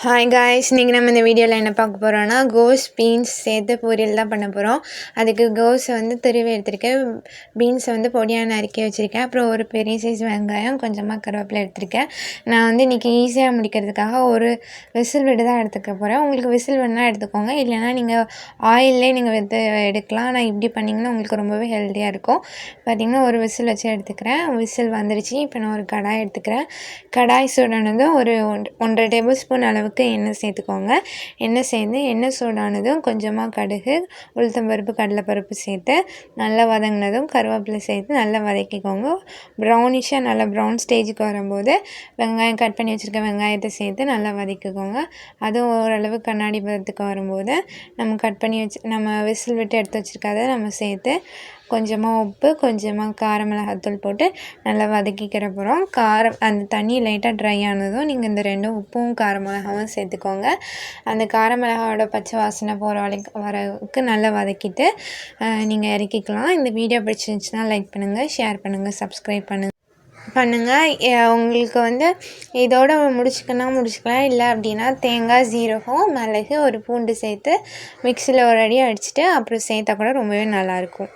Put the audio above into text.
Hi guys, இன்றைக்கி நம்ம இந்த வீடியோவில் என்ன பார்க்க போகிறோன்னா கோஸ் பீன்ஸ் சேர்த்து பொரியல் தான் பண்ண போகிறோம். அதுக்கு கோஸை வந்து துருவி எடுத்துருக்கேன், பீன்ஸை வந்து பொடியாக நறுக்கி வச்சுருக்கேன், அப்புறம் ஒரு பெரிய சைஸ் வெங்காயம், கொஞ்சமாக கருவேப்பிலை எடுத்திருக்கேன். நான் வந்து இன்றைக்கி ஈஸியாக முடிக்கிறதுக்காக ஒரு விசில் விட்டு தான் எடுத்துக்க போகிறேன். உங்களுக்கு விசில் வேணால் எடுத்துக்கோங்க, இல்லைனா நீங்கள் ஆயிலே நீங்கள் வந்து எடுக்கலாம். ஆனால் இப்படி பண்ணிங்கன்னா உங்களுக்கு ரொம்பவே ஹெல்த்தியாக இருக்கும். பார்த்திங்கன்னா ஒரு விசில் வச்சு எடுத்துக்கிறேன். விசில் வந்துருச்சு. இப்போ நான் ஒரு கடாய் எடுத்துக்கிறேன். கடாய் சூடானதும் ஒரு 1.5 டேபிள் ஸ்பூன் அளவுக்கு எண்ணெய் சேர்த்துக்கோங்க. எண்ணெய் சேர்ந்து எண்ணெய் சூடானதும் கொஞ்சமாக கடுகு, உளுத்தம்பருப்பு, கடலைப்பருப்பு சேர்த்து நல்லா வதங்கினதும் கருவேப்பிலை சேர்த்து நல்லா வதக்கிக்கோங்க. ப்ரௌனிஷாக நல்லா ப்ரௌன் ஸ்டேஜுக்கு வரும்போது வெங்காயம் கட் பண்ணி வச்சுருக்க வெங்காயத்தை சேர்த்து நல்லா வதக்கிக்கோங்க. அதுவும் ஓரளவு கண்ணாடி பதத்துக்கு வரும்போது நம்ம விசில் விட்டு எடுத்து வச்சுருக்கதை நம்ம சேர்த்து கொஞ்சமாக உப்பு, கொஞ்சமாக கார மிளகாத்தூள் போட்டு நல்லா வதக்கிக்கிற போகிறோம். அந்த தண்ணி லைட்டாக ட்ரை ஆனதும் நீங்கள் இந்த 2 உப்பும் கார மிளகாவும் சேர்த்துக்கோங்க. அந்த கார மிளகாவோட பச்சை வாசனை போகிற வரவுக்கு நல்லா வதக்கிட்டு நீங்கள் இறக்கிக்கலாம். இந்த வீடியோ பிடிச்சிருந்துச்சுன்னா லைக் பண்ணுங்கள், ஷேர் பண்ணுங்கள், சப்ஸ்கிரைப் பண்ணுங்கள். உங்களுக்கு வந்து இதோட முடிச்சுக்கலாம். இல்லை அப்படின்னா தேங்காய், சீரகம், மிளகு, ஒரு பூண்டு சேர்த்து மிக்சியில் ஒரு அடி அடிச்சுட்டு அப்புறம் சேர்த்தா கூட ரொம்பவே நல்லாயிருக்கும்.